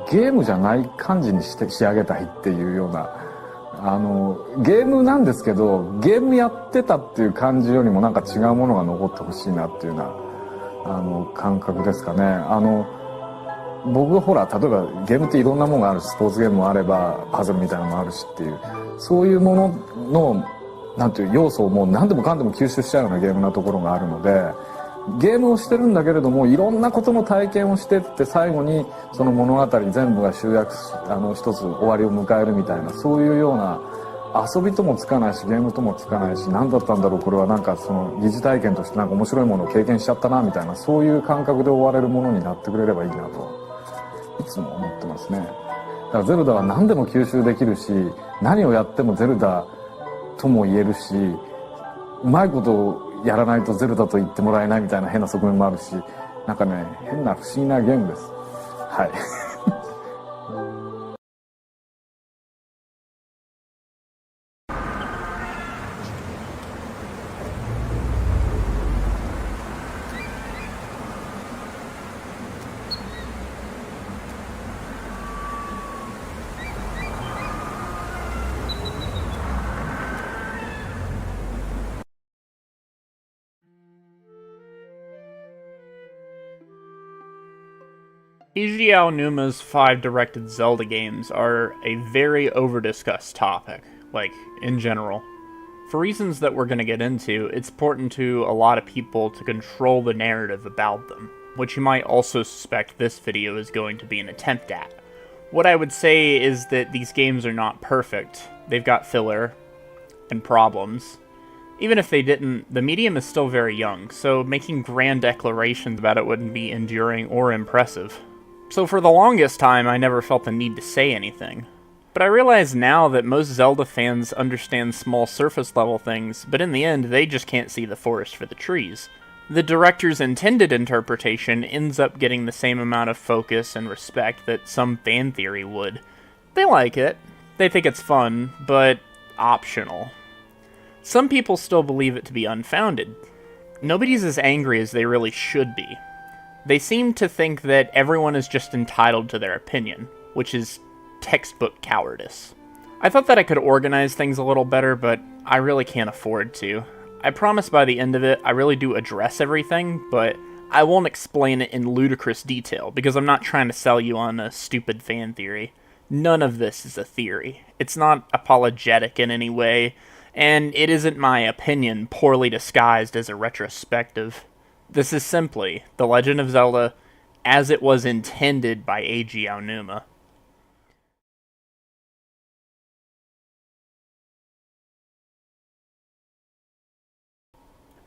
ゲームじゃない感じに仕上げたいっていうような、ゲームなんですけど、ゲームやってたっていう感じよりもなんか違うものが残ってほしいなっていうような、感覚ですかね。僕ほら、例えばゲームっていろんなものがあるし、スポーツゲームもあれば、パズルみたいなのもあるしっていう、そういうものの、なんていう要素をもう何でもかんでも吸収しちゃうようなゲームなところがあるので、ゲームをしてるんだけれども、いろんなことの体験をしてって最後にその物語全部が集約し、一つ終わりを迎えるみたいな、そういうような遊びともつかないし、ゲームともつかないし、何だったんだろうこれは、なんかその疑似体験としてなんか面白いものを経験しちゃったなみたいな、そういう感覚で終われるものになってくれればいいなといつも思ってますね。だからゼルダは何でも吸収できるし、何をやってもゼルダとも言えるし、うまいことをやらないとゼルダと言ってもらえないみたいな変な側面もあるし、なんかね、変な不思議なゲームです。はい。Eiji Aonuma's 5 directed Zelda games are a very over-discussed topic, like, in general. For reasons that we're going to get into, it's important to a lot of people to control the narrative about them, which you might also suspect this video is going to be an attempt at. What I would say is that these games are not perfect. They've got filler and problems. Even if they didn't, the medium is still very young, so making grand declarations about it wouldn't be enduring or impressive. So for the longest time, I never felt the need to say anything. But I realize now that most Zelda fans understand small surface level things, but in the end, they just can't see the forest for the trees. The director's intended interpretation ends up getting the same amount of focus and respect that some fan theory would. They like it, they think it's fun, but optional. Some people still believe it to be unfounded. Nobody's as angry as they really should be. They seem to think that everyone is just entitled to their opinion, which is textbook cowardice. I thought that I could organize things a little better, but I really can't afford to. I promise by the end of it, I really do address everything, but I won't explain it in ludicrous detail, because I'm not trying to sell you on a stupid fan theory. None of this is a theory. It's not apologetic in any way, and it isn't my opinion poorly disguised as a retrospective. This is simply The Legend of Zelda as it was intended by Eiji Aonuma.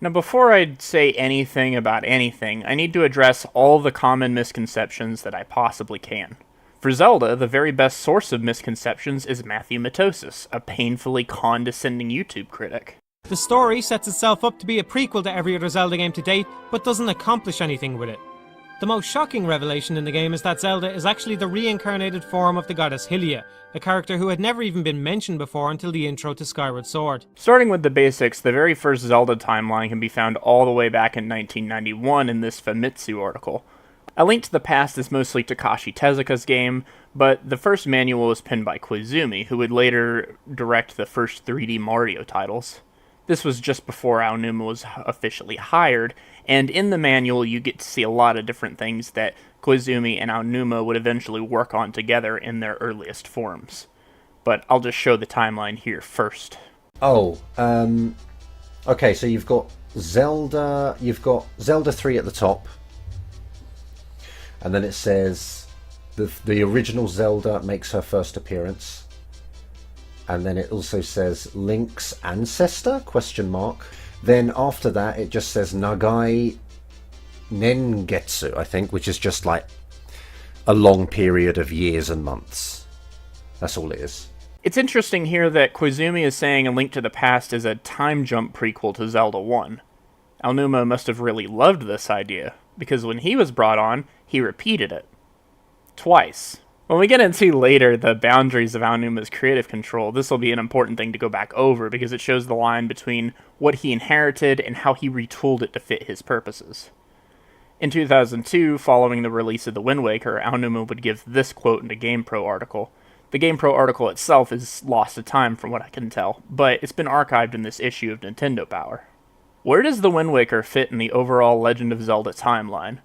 Now, before I say anything about anything, I need to address all the common misconceptions that I possibly can. For Zelda, the very best source of misconceptions is Matthew Matosis, a painfully condescending YouTube critic. The story sets itself up to be a prequel to every other Zelda game to date, but doesn't accomplish anything with it. The most shocking revelation in the game is that Zelda is actually the reincarnated form of the goddess Hylia, a character who had never even been mentioned before until the intro to Skyward Sword. Starting with the basics, the very first Zelda timeline can be found all the way back in 1991 in this Famitsu article. A Link to the Past is mostly Takashi Tezuka's game, but the first manual was penned by Koizumi, who would later direct the first 3D Mario titles. This was just before Aonuma was officially hired, and in the manual you get to see a lot of different things that Koizumi and Aonuma would eventually work on together in their earliest forms. But I'll just show the timeline here first. Okay, so you've got Zelda 3 at the top, and then it says the original Zelda makes her first appearance. And then it also says Link's ancestor, ? Then after that, it just says Nagai Nengetsu, I think, which is just like a long period of years and months. That's all it is. It's interesting here that Koizumi is saying A Link to the Past is a time jump prequel to Zelda 1. Aonuma must have really loved this idea, because when he was brought on, he repeated it. Twice. When we get into later the boundaries of Aonuma's creative control, this will be an important thing to go back over because it shows the line between what he inherited and how he retooled it to fit his purposes. In 2002, following the release of The Wind Waker, Aonuma would give this quote in a GamePro article. The GamePro article itself is lost to time from what I can tell, but it's been archived in this issue of Nintendo Power. Where does The Wind Waker fit in the overall Legend of Zelda timeline?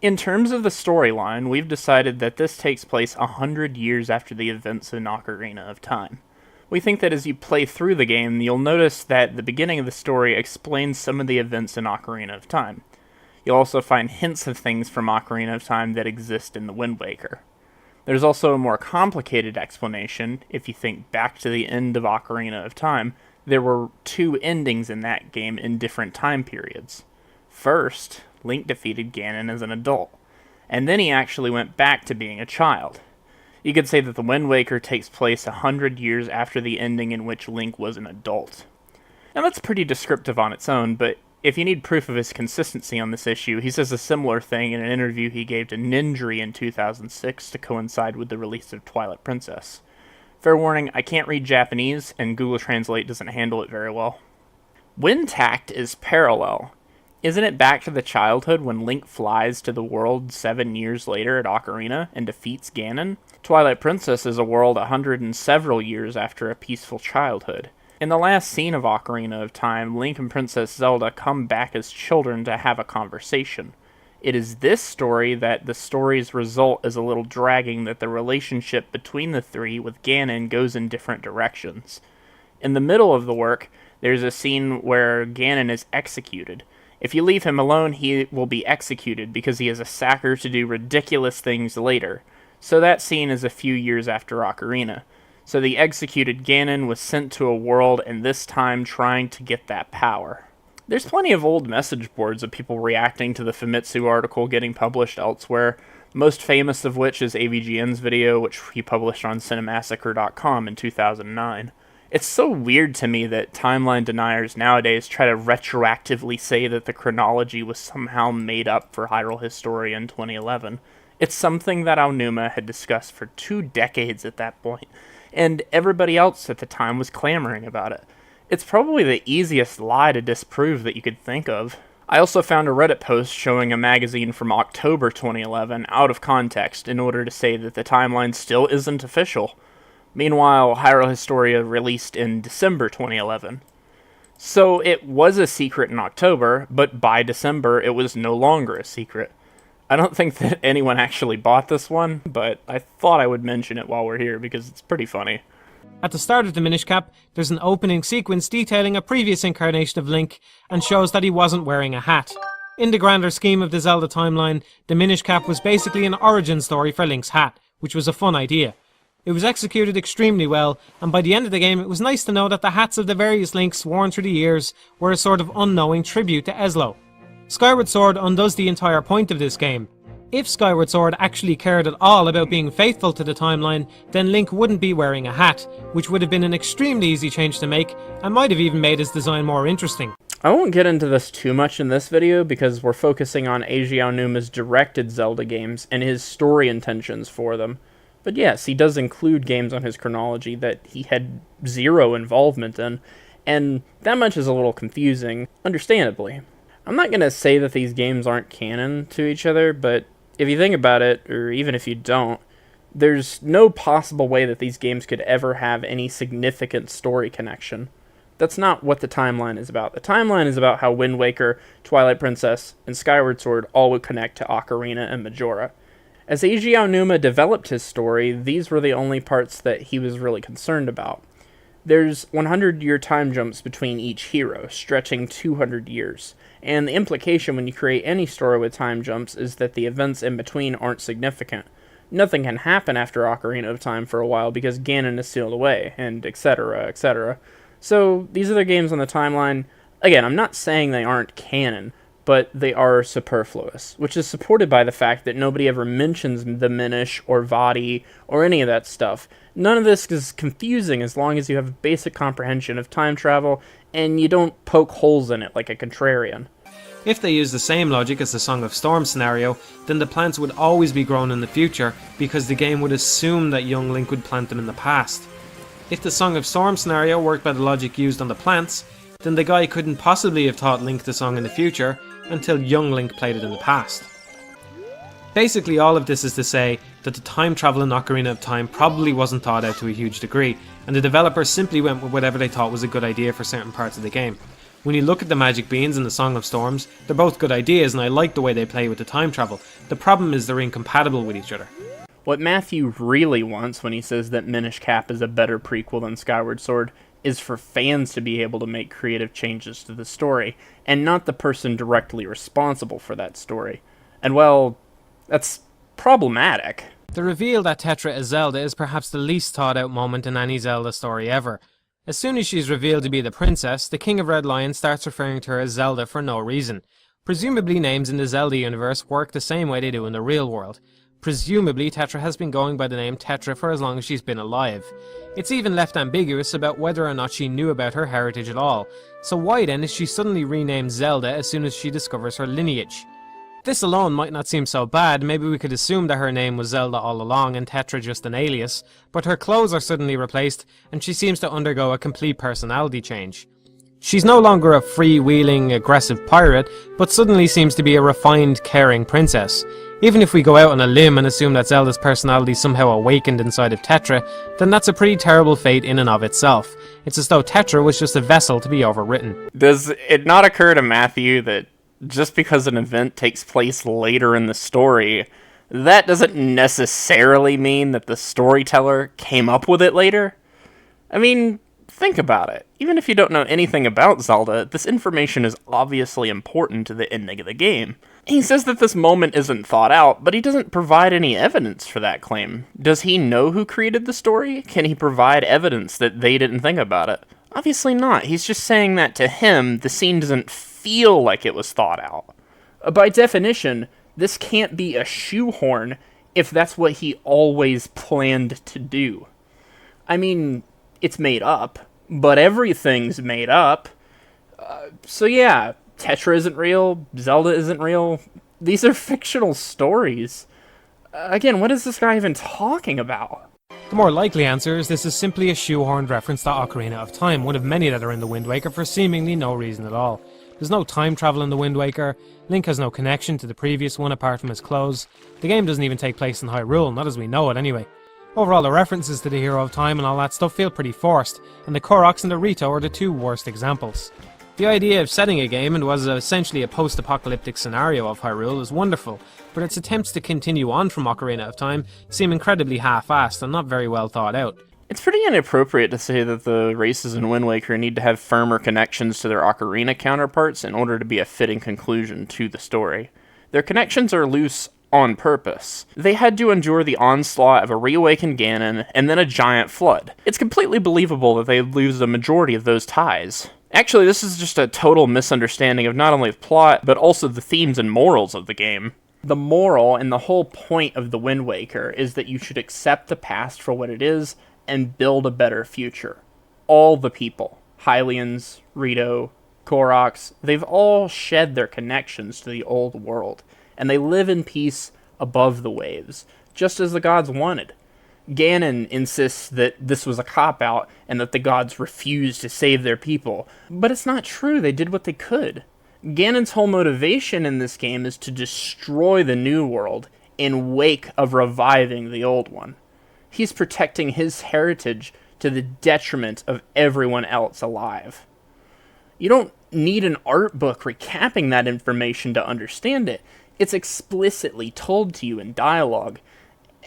In terms of the storyline, we've decided that this takes place 100 years after the events in Ocarina of Time. We think that as you play through the game, you'll notice that the beginning of the story explains some of the events in Ocarina of Time. You'll also find hints of things from Ocarina of Time that exist in The Wind Waker. There's also a more complicated explanation. If you think back to the end of Ocarina of Time, there were two endings in that game in different time periods. First, Link defeated Ganon as an adult, and then he actually went back to being a child. You could say that The Wind Waker takes place 100 years after the ending in which Link was an adult. Now that's pretty descriptive on its own, but if you need proof of his consistency on this issue, he says a similar thing in an interview he gave to Nindry in 2006 to coincide with the release of Twilight Princess. Fair warning, I can't read Japanese, and Google Translate doesn't handle it very well. Windtact is parallel. Isn't it back to the childhood when Link flies to the world 7 years later at Ocarina and defeats Ganon? Twilight Princess is a world 100 and several years after a peaceful childhood. In the last scene of Ocarina of Time, Link and Princess Zelda come back as children to have a conversation. It is this story that the story's result is a little dragging that the relationship between the three with Ganon goes in different directions. In the middle of the work, there's a scene where Ganon is executed. If you leave him alone, he will be executed because he is a sacker to do ridiculous things later. So that scene is a few years after Ocarina. So the executed Ganon was sent to a world, and this time trying to get that power. There's plenty of old message boards of people reacting to the Famitsu article getting published elsewhere, most famous of which is AVGN's video, which he published on Cinemassacre.com in 2009. It's so weird to me that timeline deniers nowadays try to retroactively say that the chronology was somehow made up for Hyrule Historia 2011. It's something that Aonuma had discussed for 2 decades at that point, and everybody else at the time was clamoring about it. It's probably the easiest lie to disprove that you could think of. I also found a Reddit post showing a magazine from October 2011 out of context in order to say that the timeline still isn't official. Meanwhile, Hyrule Historia released in December 2011. So it was a secret in October, but by December it was no longer a secret. I don't think that anyone actually bought this one, but I thought I would mention it while we're here because it's pretty funny. At the start of the Minish Cap, there's an opening sequence detailing a previous incarnation of Link and shows that he wasn't wearing a hat. In the grander scheme of the Zelda timeline, the Minish Cap was basically an origin story for Link's hat, which was a fun idea. It was executed extremely well, and by the end of the game it was nice to know that the hats of the various Links worn through the years were a sort of unknowing tribute to Eslo. Skyward Sword undoes the entire point of this game. If Skyward Sword actually cared at all about being faithful to the timeline, then Link wouldn't be wearing a hat, which would have been an extremely easy change to make, and might have even made his design more interesting. I won't get into this too much in this video because we're focusing on Eiji Aonuma's directed Zelda games and his story intentions for them. But yes, he does include games on his chronology that he had zero involvement in, and that much is a little confusing, understandably. I'm not going to say that these games aren't canon to each other, but if you think about it, or even if you don't, there's no possible way that these games could ever have any significant story connection. That's not what the timeline is about. The timeline is about how Wind Waker, Twilight Princess, and Skyward Sword all would connect to Ocarina and Majora. As Eiji Aonuma developed his story, these were the only parts that he was really concerned about. There's 100-year time jumps between each hero, stretching 200 years. And the implication when you create any story with time jumps is that the events in between aren't significant. Nothing can happen after Ocarina of Time for a while because Ganon is sealed away, and etc., etc. So these are the games on the timeline. Again, I'm not saying they aren't canon, but they are superfluous, which is supported by the fact that nobody ever mentions the Minish or Vadi or any of that stuff. None of this is confusing as long as you have a basic comprehension of time travel and you don't poke holes in it like a contrarian. If they use the same logic as the Song of Storm scenario, then the plants would always be grown in the future because the game would assume that young Link would plant them in the past. If the Song of Storm scenario worked by the logic used on the plants, then the guy couldn't possibly have taught Link the song in the future. until young Link played it in the past. Basically, all of this is to say that the time travel in Ocarina of Time probably wasn't thought out to a huge degree, and the developers simply went with whatever they thought was a good idea for certain parts of the game. When you look at the Magic Beans and the Song of Storms, they're both good ideas and I like the way they play with the time travel. The problem is they're incompatible with each other. What Matthew really wants when he says that Minish Cap is a better prequel than Skyward Sword is for fans to be able to make creative changes to the story, and not the person directly responsible for that story. And well, that's problematic. The reveal that Tetra is Zelda is perhaps the least thought out moment in any Zelda story ever. As soon as she's revealed to be the princess, the King of Red Lion starts referring to her as Zelda for no reason. Presumably names in the Zelda universe work the same way they do in the real world. Presumably Tetra has been going by the name Tetra for as long as she's been alive. It's even left ambiguous about whether or not she knew about her heritage at all, so why then is she suddenly renamed Zelda as soon as she discovers her lineage? This alone might not seem so bad, maybe we could assume that her name was Zelda all along and Tetra just an alias, but her clothes are suddenly replaced and she seems to undergo a complete personality change. She's no longer a freewheeling, aggressive pirate, but suddenly seems to be a refined, caring princess. Even if we go out on a limb and assume that Zelda's personality somehow awakened inside of Tetra, then that's a pretty terrible fate in and of itself. It's as though Tetra was just a vessel to be overwritten. Does it not occur to Matthew that just because an event takes place later in the story, that doesn't necessarily mean that the storyteller came up with it later? I mean, think about it. Even if you don't know anything about Zelda, this information is obviously important to the ending of the game. He says that this moment isn't thought out, but he doesn't provide any evidence for that claim. Does he know who created the story? Can he provide evidence that they didn't think about it? Obviously not. He's just saying that to him, the scene doesn't feel like it was thought out. By definition, this can't be a shoehorn if that's what he always planned to do. I mean, it's made up, but everything's made up. So yeah, Tetra isn't real, Zelda isn't real. These are fictional stories. Again, what is this guy even talking about? The more likely answer is this is simply a shoehorned reference to Ocarina of Time, one of many that are in the Wind Waker for seemingly no reason at all. There's no time travel in the Wind Waker, Link has no connection to the previous one apart from his clothes, the game doesn't even take place in Hyrule, not as we know it anyway. Overall, the references to the Hero of Time and all that stuff feel pretty forced, and the Koroks and the Rito are the two worst examples. The idea of setting a game and was essentially a post-apocalyptic scenario of Hyrule is wonderful, but its attempts to continue on from Ocarina of Time seem incredibly half-assed and not very well thought out. It's pretty inappropriate to say that the races in Wind Waker need to have firmer connections to their Ocarina counterparts in order to be a fitting conclusion to the story. Their connections are loose on purpose. They had to endure the onslaught of a reawakened Ganon and then a giant flood. It's completely believable that they lose the majority of those ties. Actually, this is just a total misunderstanding of not only the plot, but also the themes and morals of the game. The moral and the whole point of the Wind Waker is that you should accept the past for what it is and build a better future. All the people, Hylians, Rito, Koroks, they've all shed their connections to the old world, and they live in peace above the waves, just as the gods wanted. Ganon insists that this was a cop-out and that the gods refused to save their people, but it's not true, they did what they could. Ganon's whole motivation in this game is to destroy the new world in wake of reviving the old one. He's protecting his heritage to the detriment of everyone else alive. You don't need an art book recapping that information to understand it. It's explicitly told to you in dialogue.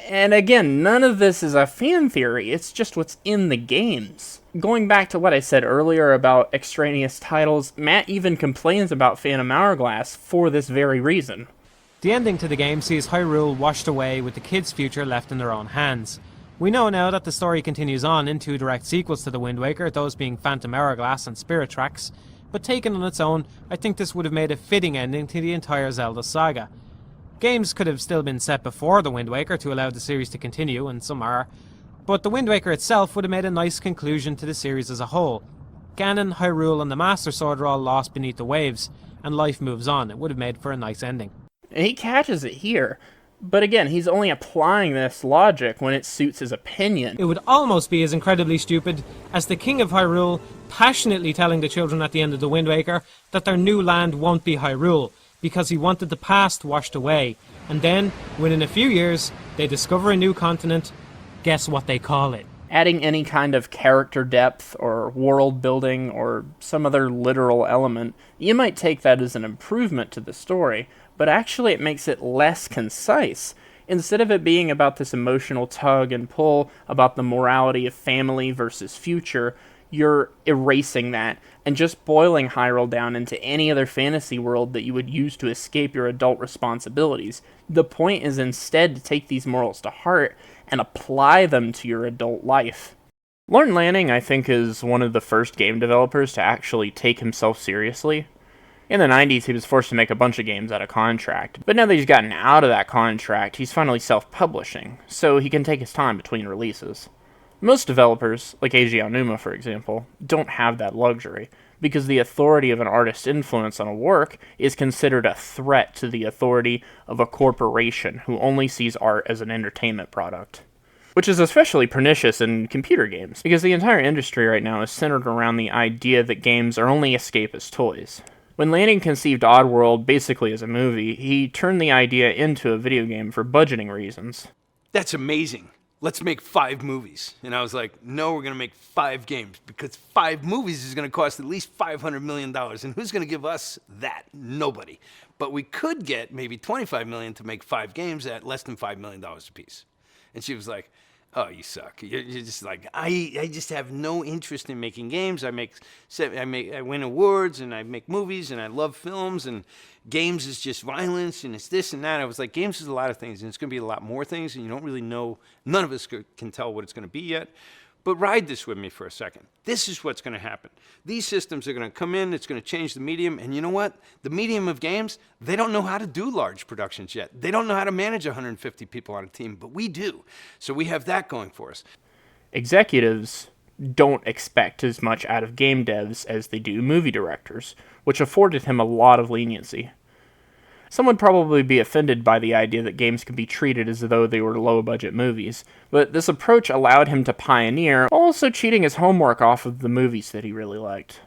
And again, none of this is a fan theory, it's just what's in the games. Going back to what I said earlier about extraneous titles, Matt even complains about Phantom Hourglass for this very reason. The ending to the game sees Hyrule washed away with the kids' future left in their own hands. We know now that the story continues on in two direct sequels to the Wind Waker, those being Phantom Hourglass and Spirit Tracks, but taken on its own, I think this would have made a fitting ending to the entire Zelda saga. Games could have still been set before the Wind Waker to allow the series to continue, and some are, but the Wind Waker itself would have made a nice conclusion to the series as a whole. Ganon, Hyrule and the Master Sword are all lost beneath the waves, and life moves on. It would have made for a nice ending. And he catches it here. But again, he's only applying this logic when it suits his opinion. It would almost be as incredibly stupid as the King of Hyrule passionately telling the children at the end of the Wind Waker that their new land won't be Hyrule, because he wanted the past washed away. And then, within a few years, they discover a new continent. Guess what they call it? Adding any kind of character depth or world building or some other literal element, you might take that as an improvement to the story, but actually it makes it less concise. Instead of it being about this emotional tug and pull about the morality of family versus future, you're erasing that and just boiling Hyrule down into any other fantasy world that you would use to escape your adult responsibilities. The point is instead to take these morals to heart and apply them to your adult life. Lorne Lanning, I think, is one of the first game developers to actually take himself seriously. In the 90s, he was forced to make a bunch of games out of contract, but now that he's gotten out of that contract, he's finally self-publishing, so he can take his time between releases. Most developers, like Eiji Aonuma for example, don't have that luxury, because the authority of an artist's influence on a work is considered a threat to the authority of a corporation who only sees art as an entertainment product. Which is especially pernicious in computer games, because the entire industry right now is centered around the idea that games are only escapist toys. When Lanning conceived Oddworld basically as a movie, he turned the idea into a video game for budgeting reasons. That's amazing. Let's make 5 movies. And I was like, no, we're going to make 5 games because 5 movies is going to cost at least $500 million. And who's going to give us that? Nobody. But we could get maybe $25 million to make 5 games at less than $5 million a piece. And she was like, oh, you suck. You're just like, I just have no interest in making games. I win awards and I make movies and I love films and games is just violence and it's this and that. I was like, games is a lot of things and it's going to be a lot more things and you don't really know. None of us can tell what it's going to be yet. But ride this with me for a second. This is what's going to happen. These systems are going to come in, it's going to change the medium, and you know what? The medium of games, they don't know how to do large productions yet. They don't know how to manage 150 people on a team, but we do. So we have that going for us. Executives don't expect as much out of game devs as they do movie directors, which afforded him a lot of leniency. Some would probably be offended by the idea that games could be treated as though they were low-budget movies, but this approach allowed him to pioneer, while also cheating his homework off of the movies that he really liked.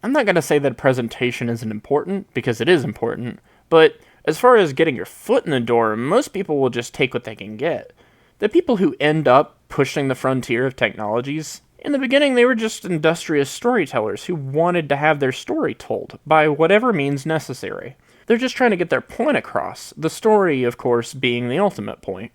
I'm not going to say that presentation isn't important, because it is important, but as far as getting your foot in the door, most people will just take what they can get. The people who end up pushing the frontier of technologies, in the beginning they were just industrious storytellers who wanted to have their story told, by whatever means necessary. They're just trying to get their point across, the story, of course, being the ultimate point.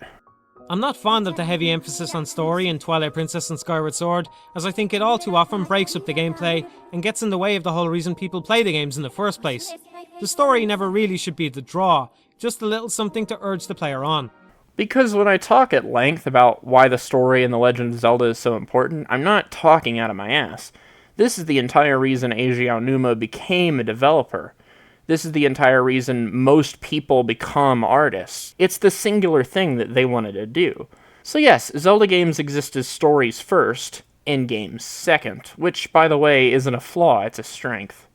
I'm not fond of the heavy emphasis on story in Twilight Princess and Skyward Sword, as I think it all too often breaks up the gameplay and gets in the way of the whole reason people play the games in the first place. The story never really should be the draw, just a little something to urge the player on. Because when I talk at length about why the story in The Legend of Zelda is so important, I'm not talking out of my ass. This is the entire reason Eiji Aonuma became a developer. This is the entire reason most people become artists. It's the singular thing that they wanted to do. So yes, Zelda games exist as stories first, and games second, which, by the way, isn't a flaw, it's a strength.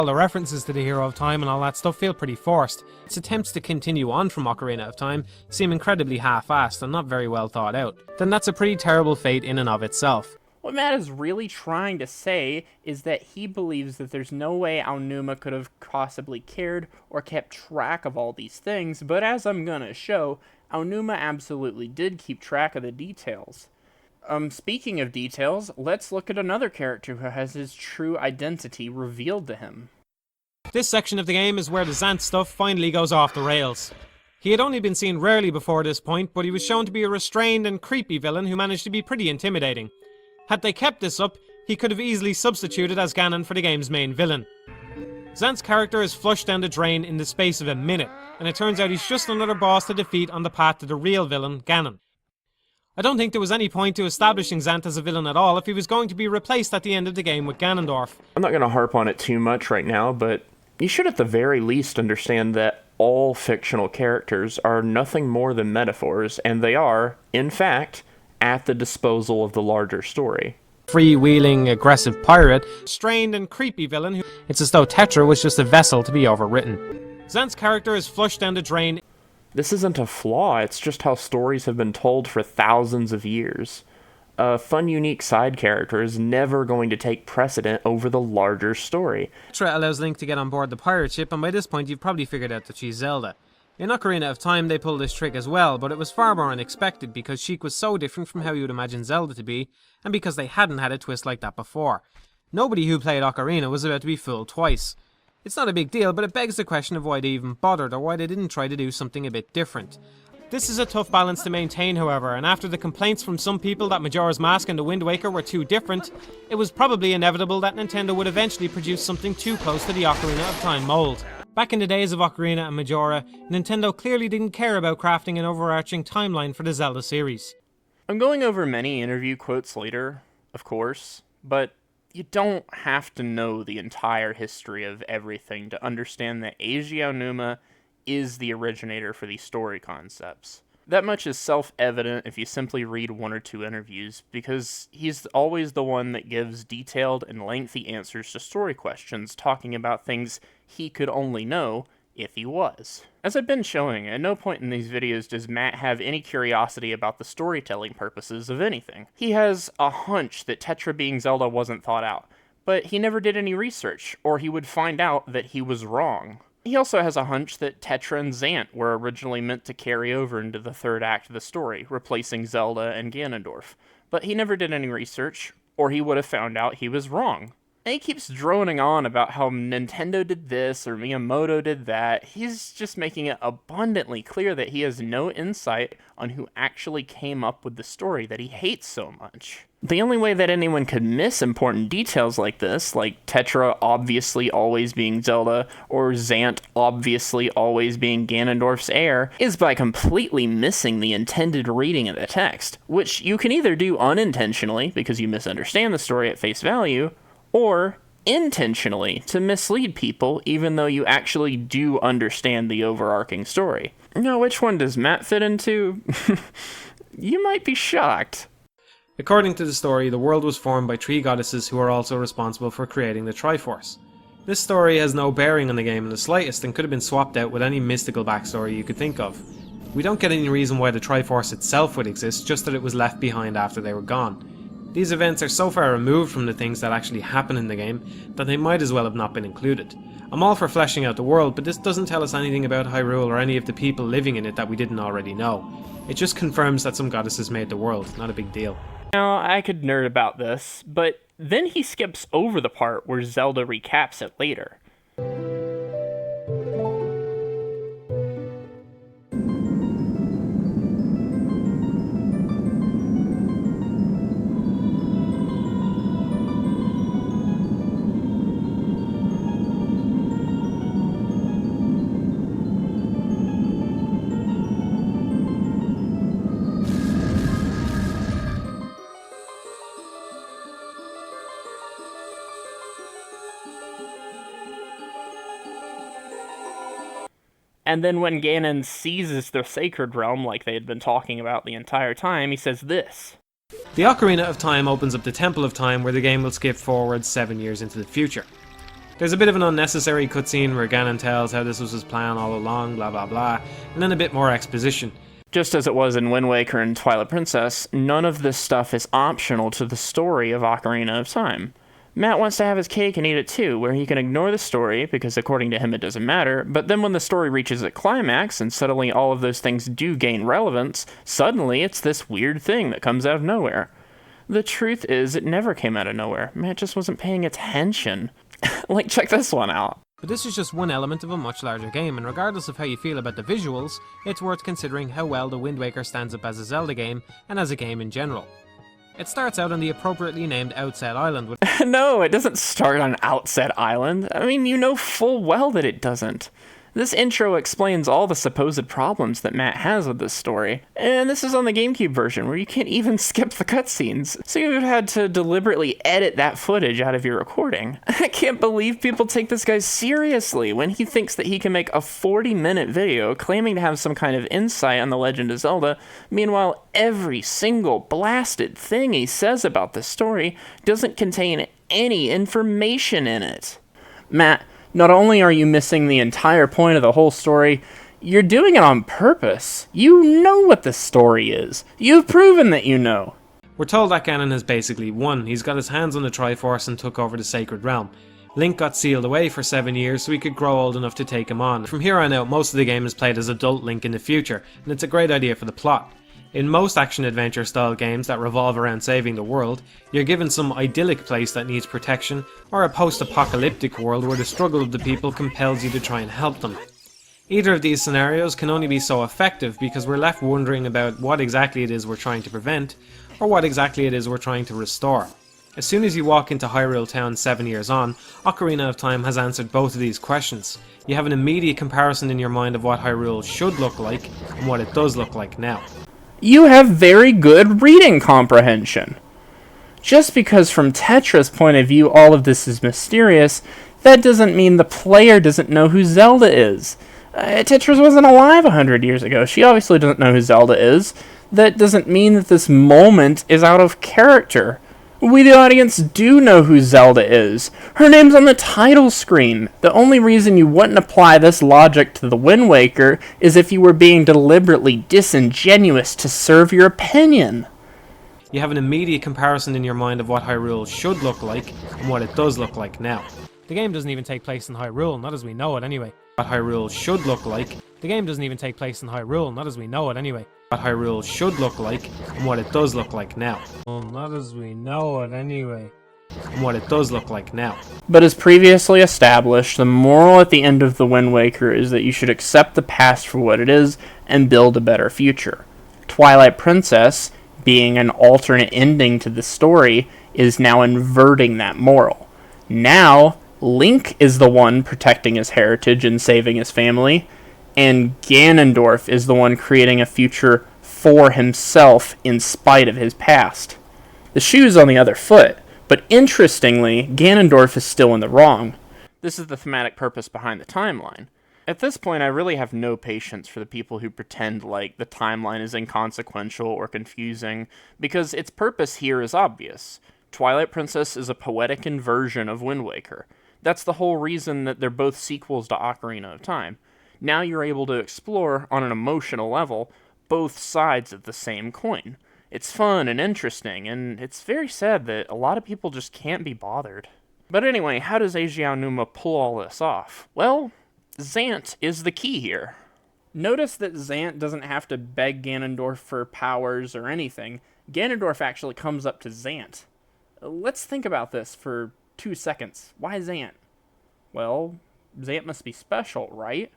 All the references to the Hero of Time and all that stuff feel pretty forced. Its attempts to continue on from Ocarina of Time seem incredibly half-assed and not very well thought out. Then that's a pretty terrible fate in and of itself. What Matt is really trying to say is that he believes that there's no way Aonuma could have possibly cared or kept track of all these things, but as I'm gonna show, Aonuma absolutely did keep track of the details. Speaking of details, let's look at another character who has his true identity revealed to him. This section of the game is where the Zant stuff finally goes off the rails. He had only been seen rarely before this point, but he was shown to be a restrained and creepy villain who managed to be pretty intimidating. Had they kept this up, he could have easily substituted as Ganon for the game's main villain. Zant's character is flushed down the drain in the space of a minute, and it turns out he's just another boss to defeat on the path to the real villain, Ganon. I don't think there was any point to establishing Zant as a villain at all if he was going to be replaced at the end of the game with Ganondorf. I'm not going to harp on it too much right now, but you should at the very least understand that all fictional characters are nothing more than metaphors, and they are, in fact, at the disposal of the larger story. Freewheeling, aggressive pirate, strained and creepy villain who... It's as though Tetra was just a vessel to be overwritten. Zant's character is flushed down the drain. This isn't a flaw, it's just how stories have been told for thousands of years. A fun, unique side character is never going to take precedent over the larger story. Tetra allows Link to get on board the pirate ship, and by this point you've probably figured out that she's Zelda. In Ocarina of Time they pulled this trick as well, but it was far more unexpected because Sheik was so different from how you would imagine Zelda to be, and because they hadn't had a twist like that before. Nobody who played Ocarina was about to be fooled twice. It's not a big deal, but it begs the question of why they even bothered, or why they didn't try to do something a bit different. This is a tough balance to maintain, however, and after the complaints from some people that Majora's Mask and The Wind Waker were too different, it was probably inevitable that Nintendo would eventually produce something too close to the Ocarina of Time mold. Back in the days of Ocarina and Majora, Nintendo clearly didn't care about crafting an overarching timeline for the Zelda series. I'm going over many interview quotes later, of course, but you don't have to know the entire history of everything to understand that Eiji Aonuma is the originator for these story concepts. That much is self-evident if you simply read one or two interviews, because he's always the one that gives detailed and lengthy answers to story questions, talking about things he could only know if he was. As I've been showing, at no point in these videos does Matt have any curiosity about the storytelling purposes of anything. He has a hunch that Tetra being Zelda wasn't thought out, but he never did any research, or he would find out that he was wrong. He also has a hunch that Tetra and Zant were originally meant to carry over into the third act of the story, replacing Zelda and Ganondorf, but he never did any research, or he would have found out he was wrong. And he keeps droning on about how Nintendo did this or Miyamoto did that. He's just making it abundantly clear that he has no insight on who actually came up with the story that he hates so much. The only way that anyone could miss important details like this, like Tetra obviously always being Zelda, or Zant obviously always being Ganondorf's heir, is by completely missing the intended reading of the text, which you can either do unintentionally because you misunderstand the story at face value, or intentionally to mislead people even though you actually do understand the overarching story. Now, which one does Matt fit into? You might be shocked. According to the story, the world was formed by three goddesses who are also responsible for creating the Triforce. This story has no bearing on the game in the slightest and could have been swapped out with any mystical backstory you could think of. We don't get any reason why the Triforce itself would exist, just that it was left behind after they were gone. These events are so far removed from the things that actually happen in the game that they might as well have not been included. I'm all for fleshing out the world, but this doesn't tell us anything about Hyrule or any of the people living in it that we didn't already know. It just confirms that some goddesses made the world, not a big deal. Now, I could nerd about this, but then he skips over the part where Zelda recaps it later. And then when Ganon seizes the Sacred Realm like they had been talking about the entire time, he says this. The Ocarina of Time opens up the Temple of Time, where the game will skip forward 7 years into the future. There's a bit of an unnecessary cutscene where Ganon tells how this was his plan all along, blah blah blah, and then a bit more exposition. Just as it was in Wind Waker and Twilight Princess, none of this stuff is optional to the story of Ocarina of Time. Matt wants to have his cake and eat it too, where he can ignore the story, because according to him it doesn't matter, but then when the story reaches a climax, and suddenly all of those things do gain relevance, suddenly it's this weird thing that comes out of nowhere. The truth is, it never came out of nowhere. Matt just wasn't paying attention. Like, check this one out. But this is just one element of a much larger game, and regardless of how you feel about the visuals, it's worth considering how well The Wind Waker stands up as a Zelda game, and as a game in general. It starts out on the appropriately named Outset Island with No, it doesn't start on Outset Island. I mean, you know full well that it doesn't. This intro explains all the supposed problems that Matt has with this story, and this is on the GameCube version where you can't even skip the cutscenes, so you've had to deliberately edit that footage out of your recording. I can't believe people take this guy seriously when he thinks that he can make a 40-minute video claiming to have some kind of insight on The Legend of Zelda. Meanwhile, every single blasted thing he says about this story doesn't contain any information in it. Matt, not only are you missing the entire point of the whole story, you're doing it on purpose. You know what the story is. You've proven that you know. We're told that Ganon has basically won. He's got his hands on the Triforce and took over the Sacred Realm. Link got sealed away for 7 years so he could grow old enough to take him on. From here on out, most of the game is played as adult Link in the future, and it's a great idea for the plot. In most action-adventure style games that revolve around saving the world, you're given some idyllic place that needs protection, or a post-apocalyptic world where the struggle of the people compels you to try and help them. Either of these scenarios can only be so effective because we're left wondering about what exactly it is we're trying to prevent, or what exactly it is we're trying to restore. As soon as you walk into Hyrule Town 7 years on, Ocarina of Time has answered both of these questions. You have an immediate comparison in your mind of what Hyrule should look like and what it does look like now. You have very good reading comprehension. Just because from Tetra's point of view all of this is mysterious, that doesn't mean the player doesn't know who Zelda is. Tetra wasn't alive 100 years ago. She obviously doesn't know who Zelda is. That doesn't mean that this moment is out of character. We, the audience, do know who Zelda is. Her name's on the title screen. The only reason you wouldn't apply this logic to the Wind Waker is if you were being deliberately disingenuous to serve your opinion. You have an immediate comparison in your mind of what Hyrule should look like and what it does look like now. The game doesn't even take place in Hyrule, not as we know it anyway. What Hyrule should look like. The game doesn't even take place in Hyrule, not as we know it anyway. What Hyrule should look like and what it does look like now. Well, not as we know it anyway. And what it does look like now. But as previously established, the moral at the end of The Wind Waker is that you should accept the past for what it is and build a better future. Twilight Princess, being an alternate ending to the story, is now inverting that moral. Now, Link is the one protecting his heritage and saving his family, and Ganondorf is the one creating a future for himself in spite of his past. The shoe's on the other foot, but interestingly, Ganondorf is still in the wrong. This is the thematic purpose behind the timeline. At this point, I really have no patience for the people who pretend like the timeline is inconsequential or confusing, because its purpose here is obvious. Twilight Princess is a poetic inversion of Wind Waker. That's the whole reason that they're both sequels to Ocarina of Time. Now you're able to explore, on an emotional level, both sides of the same coin. It's fun and interesting, and it's very sad that a lot of people just can't be bothered. But anyway, how does Aonuma pull all this off? Well, Zant is the key here. Notice that Zant doesn't have to beg Ganondorf for powers or anything. Ganondorf actually comes up to Zant. Let's think about this for 2 seconds. Why Zant? Well, Zant must be special, right?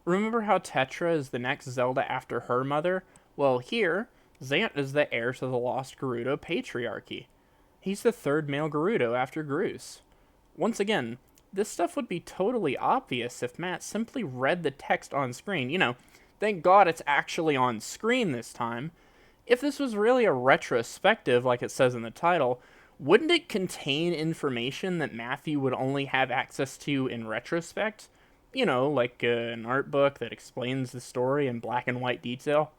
Remember how Tetra is the next Zelda after her mother? Well, here, Zant is the heir to the Lost Gerudo Patriarchy. He's the third male Gerudo after Groose. Once again, this stuff would be totally obvious if Matt simply read the text on screen. You know, thank God it's actually on screen this time. If this was really a retrospective, like it says in the title, wouldn't it contain information that Matthew would only have access to in retrospect? You know, like an art book that explains the story in black and white detail.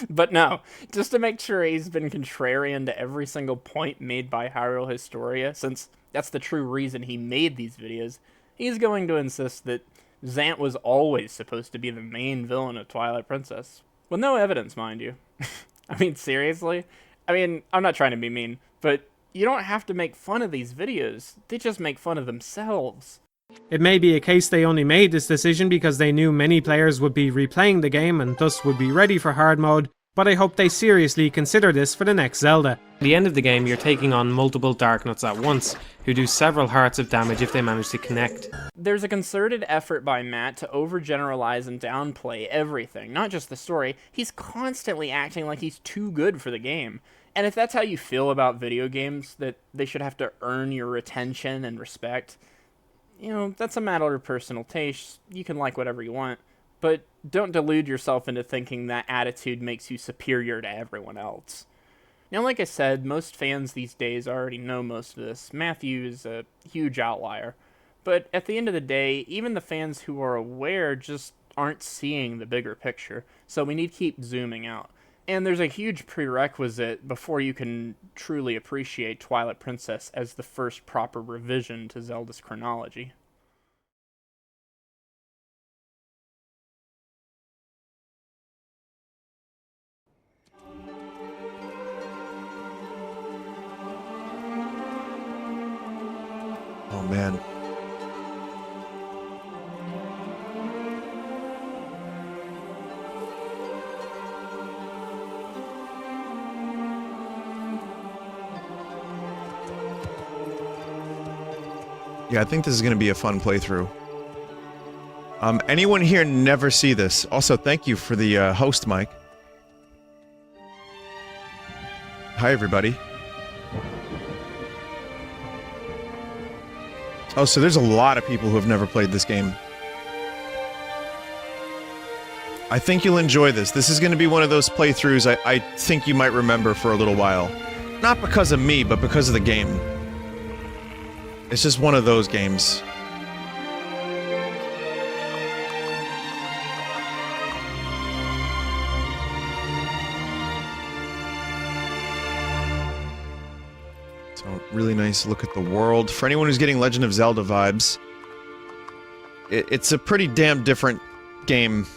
But no, just to make sure he's been contrarian to every single point made by Hyrule Historia, since that's the true reason he made these videos, he's going to insist that Zant was always supposed to be the main villain of Twilight Princess. With no evidence, mind you. I mean, seriously? I mean, I'm not trying to be mean, but you don't have to make fun of these videos. They just make fun of themselves. It may be a case they only made this decision because they knew many players would be replaying the game and thus would be ready for hard mode, but I hope they seriously consider this for the next Zelda. At the end of the game, you're taking on multiple Darknuts at once, who do several hearts of damage if they manage to connect. There's a concerted effort by Matt to overgeneralize and downplay everything, not just the story. He's constantly acting like he's too good for the game. And if that's how you feel about video games, that they should have to earn your attention and respect, you know, that's a matter of personal taste. You can like whatever you want, but don't delude yourself into thinking that attitude makes you superior to everyone else. Now, like I said, most fans these days already know most of this. Matthew is a huge outlier. But at the end of the day, even the fans who are aware just aren't seeing the bigger picture, so we need to keep zooming out. And there's a huge prerequisite before you can truly appreciate Twilight Princess as the first proper revision to Zelda's chronology. man. Yeah, I think this is going to be a fun playthrough. Anyone here never see this? Also, thank you for the host, Mike. Hi, everybody. Oh, so there's a lot of people who have never played this game. I think you'll enjoy this. This is going to be one of those playthroughs I think you might remember for a little while. Not because of me, but because of the game. It's just one of those games. So, really nice look at the world. For anyone who's getting Legend of Zelda vibes, it's a pretty damn different game,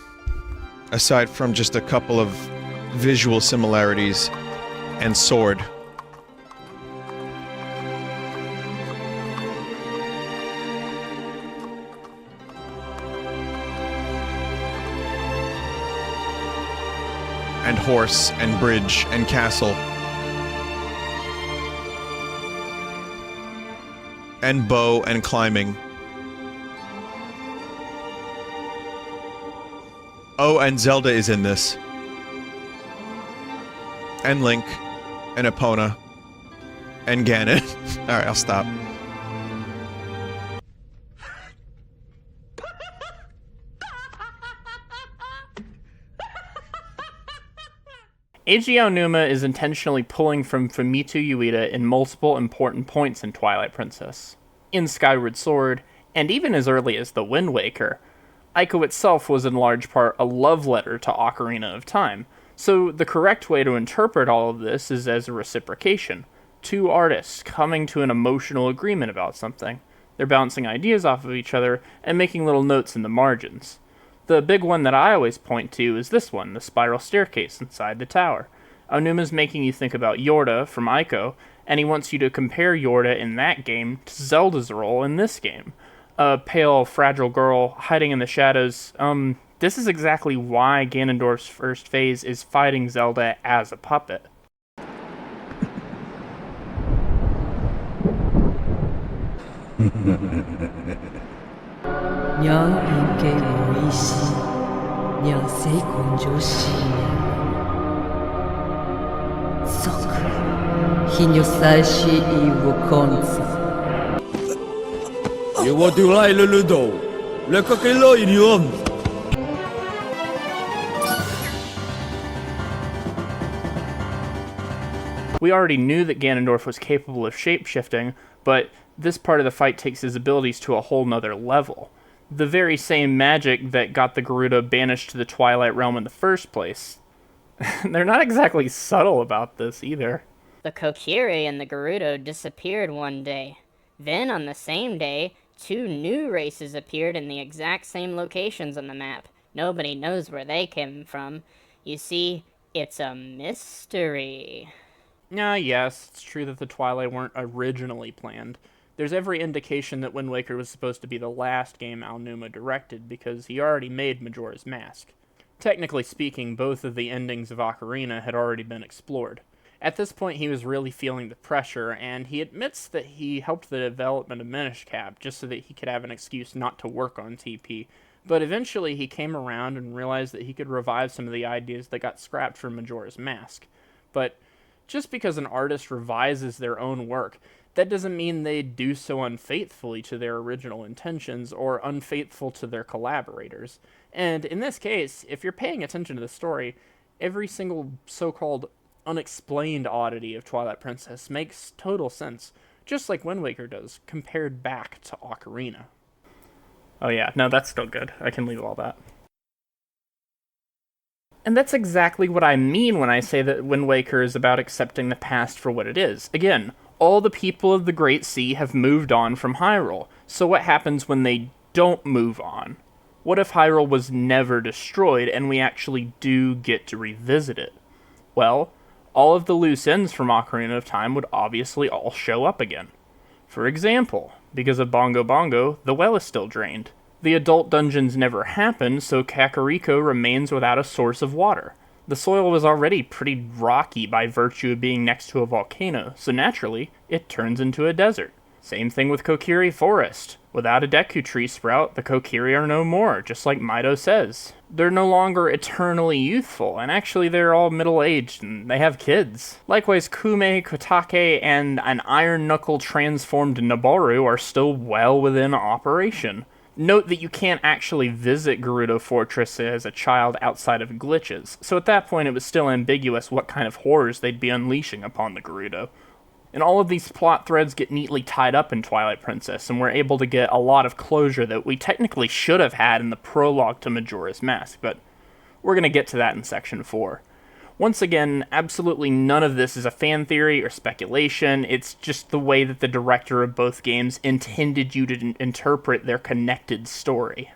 aside from just a couple of visual similarities and sword. And horse, and bridge, and castle. And bow, and climbing. Oh, and Zelda is in this. And Link. And Epona. And Ganon. Alright, I'll stop. Eiji Aonuma is intentionally pulling from Fumito Ueda in multiple important points in Twilight Princess. In Skyward Sword, and even as early as The Wind Waker, Ico itself was in large part a love letter to Ocarina of Time, so the correct way to interpret all of this is as a reciprocation. Two artists coming to an emotional agreement about something. They're bouncing ideas off of each other and making little notes in the margins. The big one that I always point to is this one, the spiral staircase inside the tower. Aonuma's making you think about Yorda from Ico, and he wants you to compare Yorda in that game to Zelda's role in this game. A pale, fragile girl hiding in the shadows. This is exactly why Ganondorf's first phase is fighting Zelda as a puppet. 娘应给我一些，娘谁困着心呀？sok，hinyo sashi iwo konsa。我丢来了了都，来个给老一点。 We already knew that Ganondorf was capable of shape-shifting, but this part of the fight takes his abilities to a whole nother level. The very same magic that got the Gerudo banished to the Twilight Realm in the first place. They're not exactly subtle about this, either. The Kokiri and the Gerudo disappeared one day. Then, on the same day, two new races appeared in the exact same locations on the map. Nobody knows where they came from. You see, it's a mystery. Yes, it's true that the Twilight weren't originally planned. There's every indication that Wind Waker was supposed to be the last game Aonuma directed, because he already made Majora's Mask. Technically speaking, both of the endings of Ocarina had already been explored. At this point, he was really feeling the pressure, and he admits that he helped the development of Minish Cap just so that he could have an excuse not to work on TP. But eventually, he came around and realized that he could revive some of the ideas that got scrapped from Majora's Mask. But just because an artist revises their own work, that doesn't mean they do so unfaithfully to their original intentions or unfaithful to their collaborators. And in this case, if you're paying attention to the story, every single so-called unexplained oddity of Twilight Princess makes total sense, just like Wind Waker does, compared back to Ocarina. Oh yeah, no, that's still good. I can leave all that. And that's exactly what I mean when I say that Wind Waker is about accepting the past for what it is. Again, all the people of the Great Sea have moved on from Hyrule, so what happens when they don't move on? What if Hyrule was never destroyed and we actually do get to revisit it? Well, all of the loose ends from Ocarina of Time would obviously all show up again. For example, Because of Bongo Bongo, the well is still drained. The adult dungeons never happened, so Kakariko remains without a source of water. The soil was already pretty rocky by virtue of being next to a volcano, so naturally, it turns into a desert. Same thing with Kokiri Forest. Without a Deku Tree sprout, the Kokiri are no more, just like Mido says. They're no longer eternally youthful, and actually they're all middle-aged, and they have kids. Likewise, Kume, Kotake, and an Iron Knuckle transformed Naboru are still well within operation. Note that you can't actually visit Gerudo Fortress as a child outside of glitches, so at that point it was still ambiguous what kind of horrors they'd be unleashing upon the Gerudo. And all of these plot threads get neatly tied up in Twilight Princess, and we're able to get a lot of closure that we technically should have had in the prologue to Majora's Mask, but we're going to get to that in Section 4. Once again, absolutely none of this is a fan theory or speculation, it's just the way that the director of both games intended you to interpret their connected story.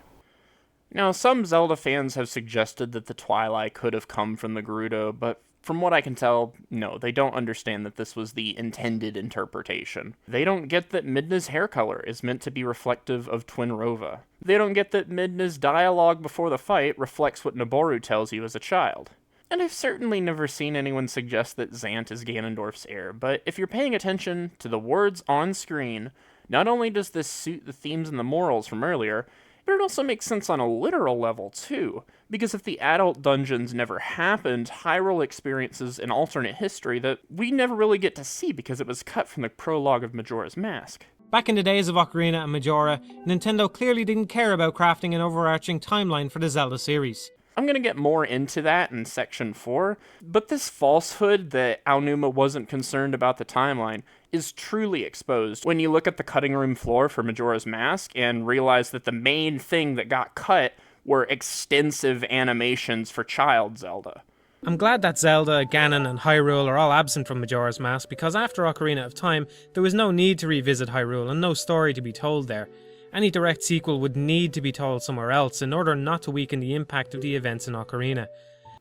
Now, some Zelda fans have suggested that the Twilight could have come from the Gerudo, but from what I can tell, no, they don't understand that this was the intended interpretation. They don't get that Midna's hair color is meant to be reflective of Twin Rova. They don't get that Midna's dialogue before the fight reflects what Naboru tells you as a child. And I've certainly never seen anyone suggest that Zant is Ganondorf's heir, but if you're paying attention to the words on screen, not only does this suit the themes and the morals from earlier, but it also makes sense on a literal level too, because if the adult dungeons never happened, Hyrule experiences an alternate history that we never really get to see because it was cut from the prologue of Majora's Mask. Back in the days of Ocarina and Majora, Nintendo clearly didn't care about crafting an overarching timeline for the Zelda series. I'm going to get more into that in Section 4, but this falsehood that Aonuma wasn't concerned about the timeline is truly exposed when you look at the cutting room floor for Majora's Mask and realize that the main thing that got cut were extensive animations for Child Zelda. I'm glad that Zelda, Ganon and Hyrule are all absent from Majora's Mask because after Ocarina of Time, there was no need to revisit Hyrule and no story to be told there. Any direct sequel would need to be told somewhere else in order not to weaken the impact of the events in Ocarina.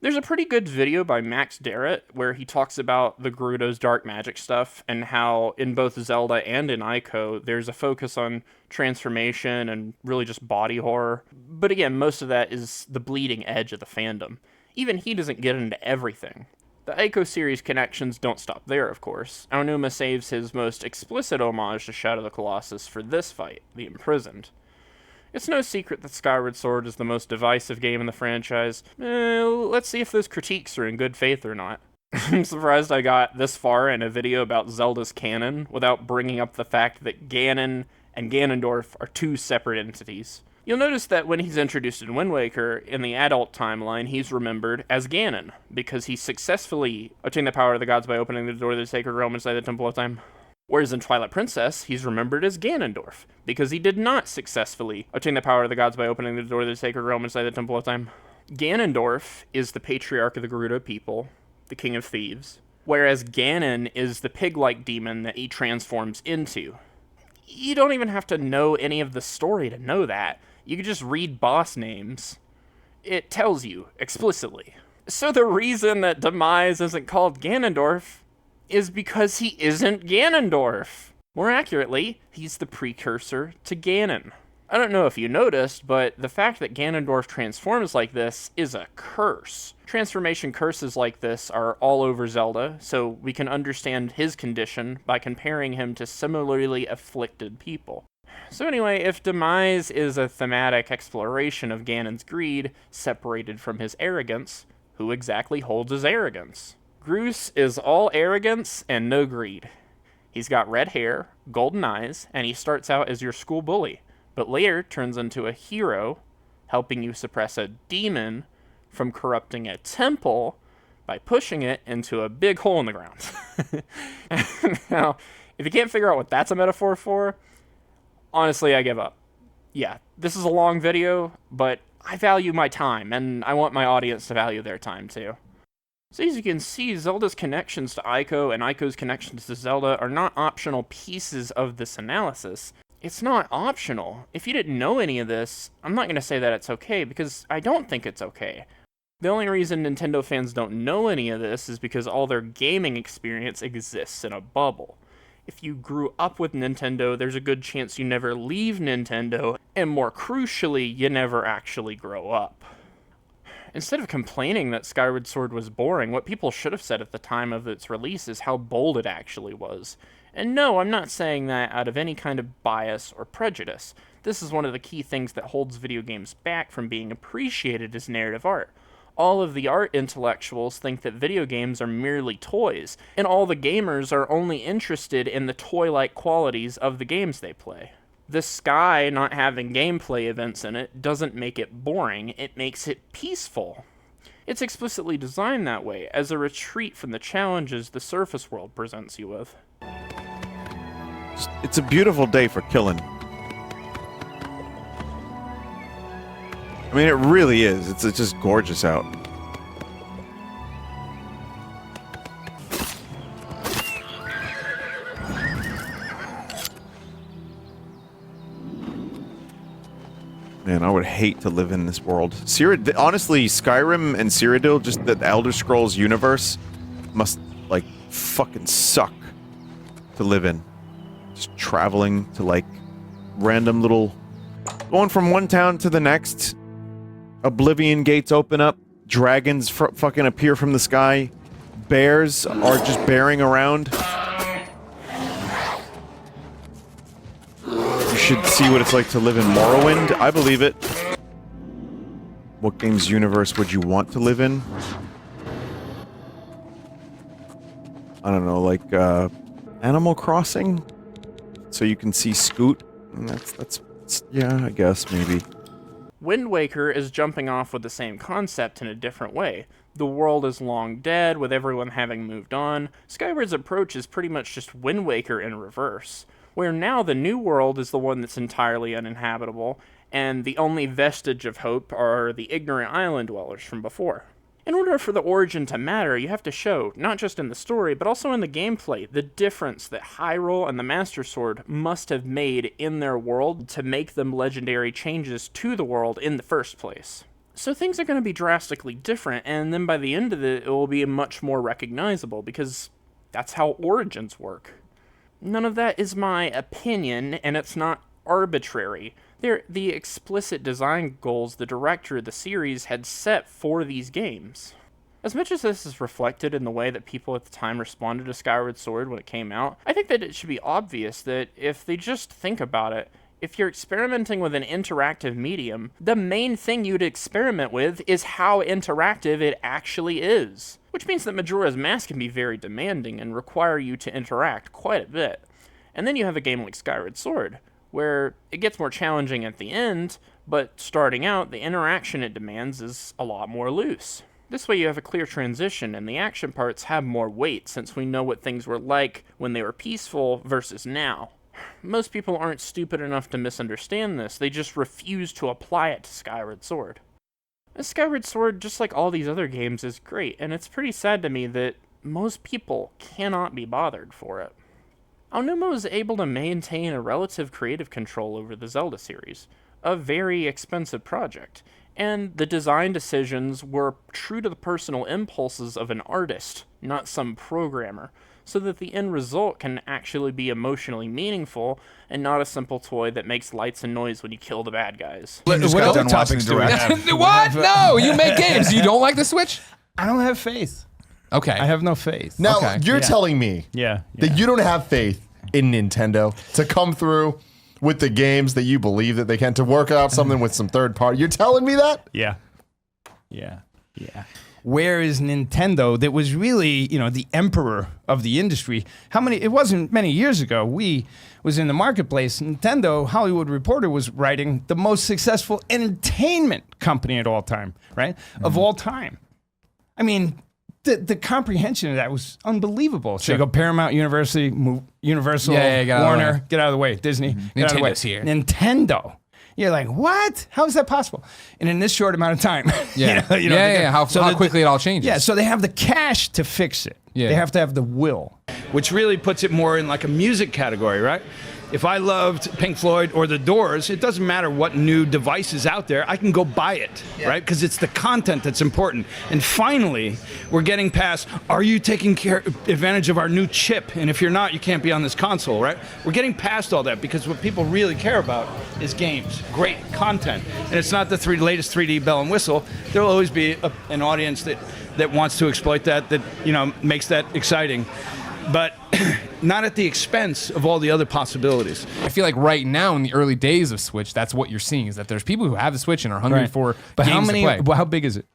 There's a pretty good video by Max Darrett where he talks about the Gerudo's dark magic stuff and how in both Zelda and in Ico there's a focus on transformation and really just body horror. But again, most of that is the bleeding edge of the fandom. Even he doesn't get into everything. The Ico series connections don't stop there, of course. Aonuma saves his most explicit homage to Shadow of the Colossus for this fight, The Imprisoned. It's no secret that Skyward Sword is the most divisive game in the franchise. Let's see if those critiques are in good faith or not. I'm surprised I got this far in a video about Zelda's canon without bringing up the fact that Ganon and Ganondorf are two separate entities. You'll notice that when he's introduced in Wind Waker, in the adult timeline, he's remembered as Ganon, because he successfully obtained the power of the gods by opening the door to the sacred realm inside the Temple of Time. Whereas in Twilight Princess, he's remembered as Ganondorf, because he did not successfully obtain the power of the gods by opening the door to the sacred realm inside the Temple of Time. Ganondorf is the patriarch of the Gerudo people, the king of thieves, whereas Ganon is the pig-like demon that he transforms into. You don't even have to know any of the story to know that. You can just read boss names. It tells you, explicitly. So the reason that Demise isn't called Ganondorf is because he isn't Ganondorf. More accurately, he's the precursor to Ganon. I don't know if you noticed, but the fact that Ganondorf transforms like this is a curse. Transformation curses like this are all over Zelda, so we can understand his condition by comparing him to similarly afflicted people. So anyway, if Demise is a thematic exploration of Ganon's greed, separated from his arrogance, who exactly holds his arrogance? Groose is all arrogance and no greed. He's got red hair, golden eyes, and he starts out as your school bully, but later turns into a hero, helping you suppress a demon from corrupting a temple by pushing it into a big hole in the ground. Now, if you can't figure out what that's a metaphor for, honestly, I give up. Yeah, this is a long video, but I value my time, and I want my audience to value their time too. So as you can see, Zelda's connections to Ico and Ico's connections to Zelda are not optional pieces of this analysis. It's not optional. If you didn't know any of this, I'm not going to say that it's okay, because I don't think it's okay. The only reason Nintendo fans don't know any of this is because all their gaming experience exists in a bubble. If you grew up with Nintendo, there's a good chance you never leave Nintendo, and more crucially, you never actually grow up. Instead of complaining that Skyward Sword was boring, what people should have said at the time of its release is how bold it actually was. And no, I'm not saying that out of any kind of bias or prejudice. This is one of the key things that holds video games back from being appreciated as narrative art. All of the art intellectuals think that video games are merely toys, and all the gamers are only interested in the toy-like qualities of the games they play. The sky not having gameplay events in it doesn't make it boring, it makes it peaceful. It's explicitly designed that way, as a retreat from the challenges the surface world presents you with. It's a beautiful day for killing. I mean, it really is. It's just gorgeous out. Man, I would hate to live in this world. Honestly, Skyrim and Cyrodiil, just the Elder Scrolls universe, must, like, fucking suck to live in. Just traveling to, like, random little... Going from one town to the next. Oblivion gates open up. Dragons fucking appear from the sky. Bears are just bearing around. You should see what it's like to live in Morrowind. I believe it. What game's universe would you want to live in? I don't know, like, Animal Crossing? So you can see Scoot? That's yeah, I guess, maybe. Wind Waker is jumping off with the same concept in a different way. The world is long dead, with everyone having moved on. Skyward's approach is pretty much just Wind Waker in reverse, where now the new world is the one that's entirely uninhabitable, and the only vestige of hope are the ignorant island dwellers from before. In order for the origin to matter, you have to show, not just in the story, but also in the gameplay, the difference that Hyrule and the Master Sword must have made in their world to make them legendary changes to the world in the first place. So things are going to be drastically different, and then by the end of it will be much more recognizable, because that's how origins work. None of that is my opinion, and it's not arbitrary. They're the explicit design goals the director of the series had set for these games. As much as this is reflected in the way that people at the time responded to Skyward Sword when it came out, I think that it should be obvious that if they just think about it, if you're experimenting with an interactive medium, the main thing you'd experiment with is how interactive it actually is. Which means that Majora's Mask can be very demanding and require you to interact quite a bit. And then you have a game like Skyward Sword, where it gets more challenging at the end, but starting out, the interaction it demands is a lot more loose. This way you have a clear transition, and the action parts have more weight, since we know what things were like when they were peaceful versus now. Most people aren't stupid enough to misunderstand this, they just refuse to apply it to Skyward Sword. Skyward Sword, just like all these other games, is great, and it's pretty sad to me that most people cannot be bothered for it. Aonuma was able to maintain a relative creative control over the Zelda series, a very expensive project, and the design decisions were true to the personal impulses of an artist, not some programmer, so that the end result can actually be emotionally meaningful and not a simple toy that makes lights and noise when you kill the bad guys. What other topics do we have? What? No, you make games. You don't like the Switch? I don't have faith. Okay. I have no faith. Now, you're telling me that you don't have faith in Nintendo to come through with the games that you believe that they can, to work out something with some third party. You're telling me that? Yeah. Where is Nintendo that was really, the emperor of the industry? It wasn't many years ago, we was in the marketplace. Nintendo, Hollywood Reporter was writing the most successful entertainment company at all time, right? Of all time. I mean, the comprehension of that was unbelievable. So you go Paramount, Universal, Warner, get out of the way. Disney, get out of the way. Nintendo's here. Nintendo. You're like, what? How is that possible? And in this short amount of time. How quickly it all changes. Yeah, so they have the cash to fix it. Yeah. They have to have the will. Which really puts it more in like a music category, right? if I loved Pink Floyd or The Doors, it doesn't matter what new device is out there. I can go buy it, right? Because it's the content that's important. And finally, we're getting past, are you taking advantage of our new chip? And if you're not, you can't be on this console, right? We're getting past all that because what people really care about is games, great content. And it's not the latest 3D bell and whistle. There'll always be an audience that wants to exploit that makes that exciting. But not at the expense of all the other possibilities. I feel like right now in the early days of Switch, that's what you're seeing, is that there's people who have the Switch and are hungry for games to play. Well, how big is it?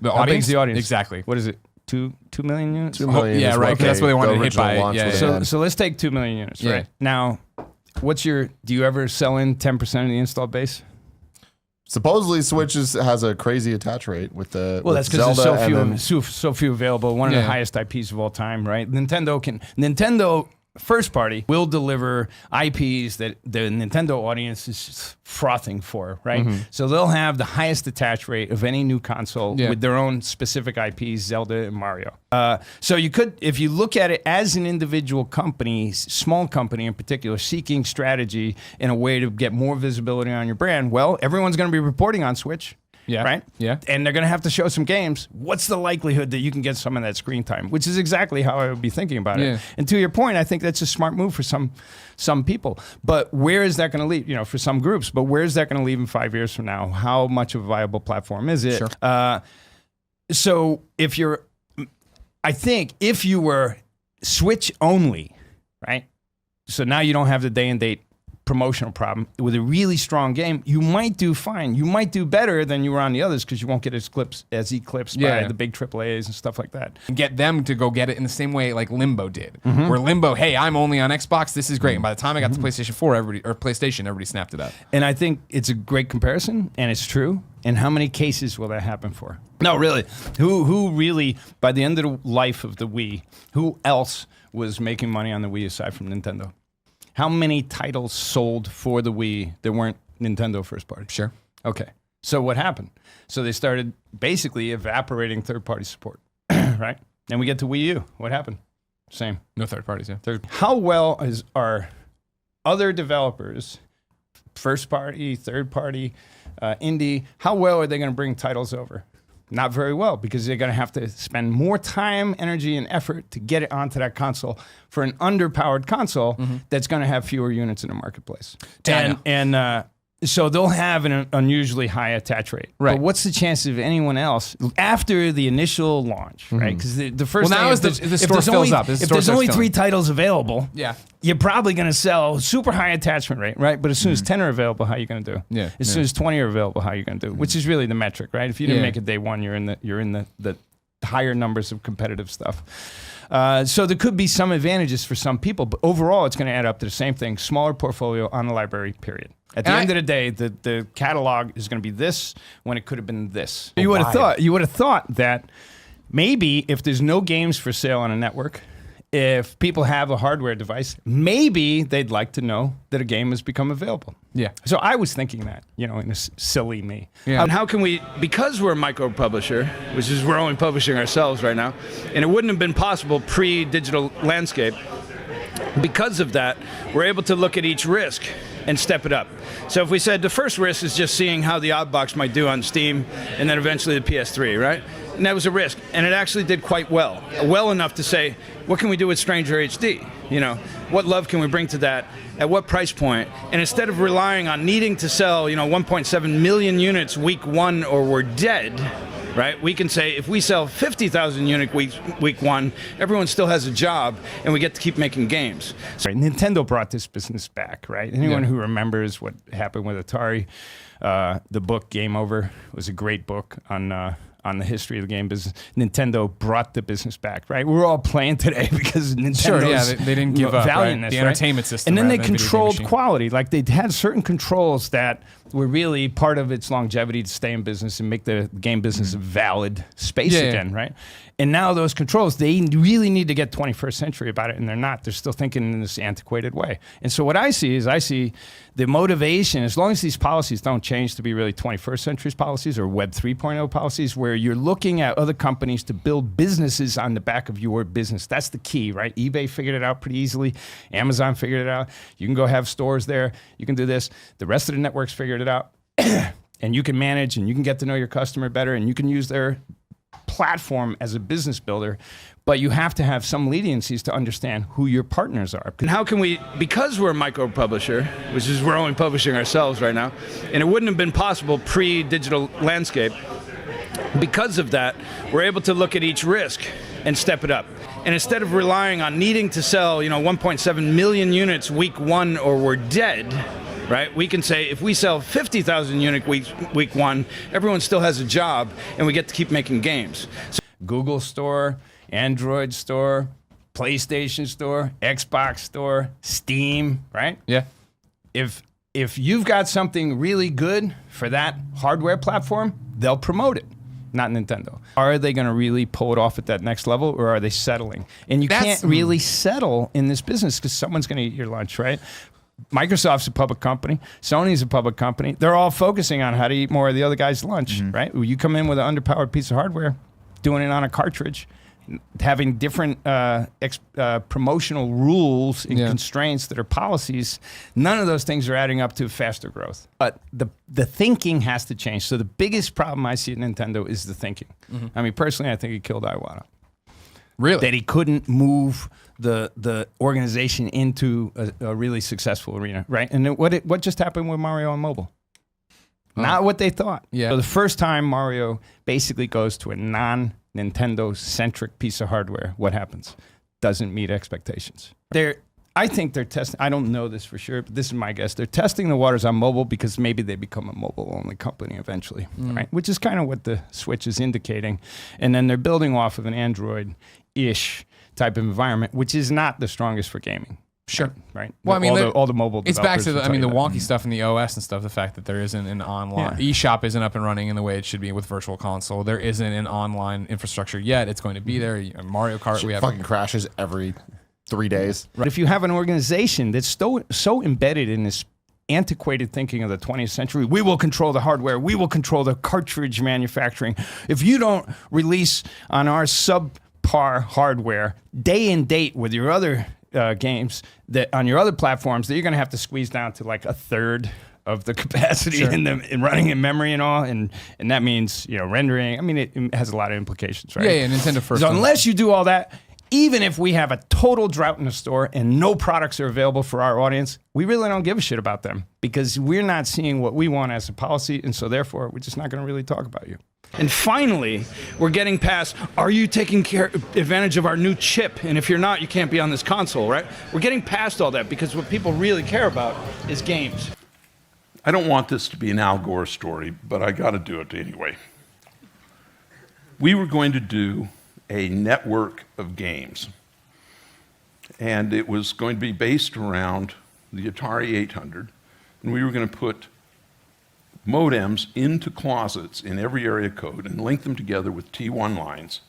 How big is the audience? Exactly. What is it? 2 million units? 2 million. Yeah, right. That's what they wanted to hit by. Yeah. So let's take 2 million units, right? Now, do you ever sell in 10% of the installed base? Supposedly, Switch has a crazy attach rate with the. Well, that's because there's so few available. One of the highest IPs of all time, right? Nintendo first party will deliver IPs that the Nintendo audience is frothing for, right? So they'll have the highest attach rate of any new console with their own specific IPs, Zelda and Mario. So you could, if you look at it as an individual company, small company in particular, seeking strategy in a way to get more visibility on your brand, well, everyone's going to be reporting on Switch. Yeah. Right? Yeah. And they're going to have to show some games. What's the likelihood that you can get some of that screen time? Which is exactly how I would be thinking about it. And to your point, I think that's a smart move for some people. But where is that going to leave, for some groups, but where is that going to leave in 5 years from now? How much of a viable platform is it? Sure. So I think if you were Switch only, right? So now you don't have the day and date promotional problem with a really strong game, you might do fine. You might do better than you were on the others because you won't get as eclipsed by the big AAAs and stuff like that. And get them to go get it in the same way like Limbo did. Where Limbo, hey, I'm only on Xbox, this is great. And by the time I got to PlayStation 4, everybody snapped it up. And I think it's a great comparison, and it's true. And how many cases will that happen for? No, really. Who really, by the end of the life of the Wii, who else was making money on the Wii aside from Nintendo? How many titles sold for the Wii that weren't Nintendo first party? Sure. Okay. So what happened? So they started basically evaporating third-party support, right? Then we get to Wii U. What happened? Same. No third parties, yeah. How well are other developers, first party, third party, indie, how well are they going to bring titles over? Not very well, because they're going to have to spend more time, energy, and effort to get it onto that console for an underpowered console that's going to have fewer units in the marketplace. And so they'll have an unusually high attach rate. Right. But what's the chance of anyone else after the initial launch, right? Because the first well, now thing, the store fills up. If there's only 3 titles available, yeah, you're probably going to sell super high attachment rate, right? But as soon as 10 are available, how are you going to do? Yeah. As soon as 20 are available, how are you going to do? Which is really the metric, right? If you didn't make it day one, you're in the higher numbers of competitive stuff. So there could be some advantages for some people, but overall, it's going to add up to the same thing: smaller portfolio on the library. Period. At the end of the day, the catalog is going to be this when it could have been this. You would have thought that maybe if there's no games for sale on a network, if people have a hardware device, maybe they'd like to know that a game has become available. Yeah. So I was thinking that, in a silly me. Yeah. And how can we, because we're a micro publisher, which is we're only publishing ourselves right now, and it wouldn't have been possible pre-digital landscape, because of that, we're able to look at each risk and step it up. So if we said the first risk is just seeing how the Oddbox might do on Steam, and then eventually the PS3, right? And that was a risk, and it actually did quite well. Well enough to say, what can we do with Stranger HD? What love can we bring to that? At what price point? And instead of relying on needing to sell, 1.7 million units week one or we're dead, right? We can say if we sell 50,000 units week one, everyone still has a job, and we get to keep making games. Right. Nintendo brought this business back, right? Anyone who remembers what happened with Atari, the book Game Over was a great book on the history of the game business. Nintendo brought the business back, right? We're all playing today because Nintendo's they didn't give up, right? The entertainment system. And then they controlled quality. Like they had certain controls that were really part of its longevity to stay in business and make the game business a valid space again, right? And now those controls, they really need to get 21st century about it, and they're not. They're still thinking in this antiquated way. And so what I see is the motivation, as long as these policies don't change to be really 21st century policies or Web 3.0 policies, where you're looking at other companies to build businesses on the back of your business. That's the key, right? eBay figured it out pretty easily. Amazon figured it out. You can go have stores there. You can do this. The rest of the networks figured it out. And you can manage and you can get to know your customer better and you can use their platform as a business builder, but you have to have some leniencies to understand who your partners are. And how can we, because we're a micro publisher, which is we're only publishing ourselves right now, and it wouldn't have been possible pre-digital landscape, because of that, we're able to look at each risk and step it up. And instead of relying on needing to sell, 1.7 million units week one or we're dead, right? We can say if we sell 50,000 units week one, everyone still has a job, and we get to keep making games. So Google Store, Android Store, PlayStation Store, Xbox Store, Steam, right? Yeah. If you've got something really good for that hardware platform, they'll promote it. Not Nintendo. Are they going to really pull it off at that next level, or are they settling? And you can't really settle in this business because someone's going to eat your lunch, right? Microsoft's a public company. Sony's a public company. They're all focusing on how to eat more of the other guy's lunch, right? You come in with an underpowered piece of hardware, doing it on a cartridge, having different promotional rules and constraints that are policies. None of those things are adding up to faster growth. But the thinking has to change. So the biggest problem I see at Nintendo is the thinking. I mean, personally, I think he killed Iwata. Really? That he couldn't move the organization into a really successful arena, right? And what just happened with Mario on mobile? Not what they thought. Yeah. So the first time Mario basically goes to a non-Nintendo-centric piece of hardware, what happens? Doesn't meet expectations. I think they're testing, I don't know this for sure, but this is my guess. They're testing the waters on mobile because maybe they become a mobile-only company eventually, right? Which is kind of what the Switch is indicating. And then they're building off of an Android-ish type of environment, which is not the strongest for gaming. Sure. Right. Well, I mean, all the mobile. It's back developers to will the tell you wonky stuff in the OS and stuff. The fact that there isn't an online eShop isn't up and running in the way it should be with Virtual Console. There isn't an online infrastructure yet. It's going to be there. Mario Kart. We have fucking crashes every 3 days. Right. If you have an organization that's so embedded in this antiquated thinking of the 20th century, we will control the hardware, we will control the cartridge manufacturing. If you don't release on our subpar hardware day and date with your other games that on your other platforms, that you're going to have to squeeze down to like a third of the capacity in running in memory and all, and that means rendering. I mean, it has a lot of implications, right? Yeah, Nintendo first. So unless you do all that, even if we have a total drought in the store and no products are available for our audience, we really don't give a shit about them because we're not seeing what we want as a policy, and so therefore we're just not going to really talk about you. And finally, we're getting past, are you taking advantage of our new chip? And if you're not, you can't be on this console, right? We're getting past all that because what people really care about is games. I don't want this to be an Al Gore story, but I got to do it anyway. We were going to do a network of games, and it was going to be based around the Atari 800, and we were going to put modems into closets in every area code and link them together with T1 lines.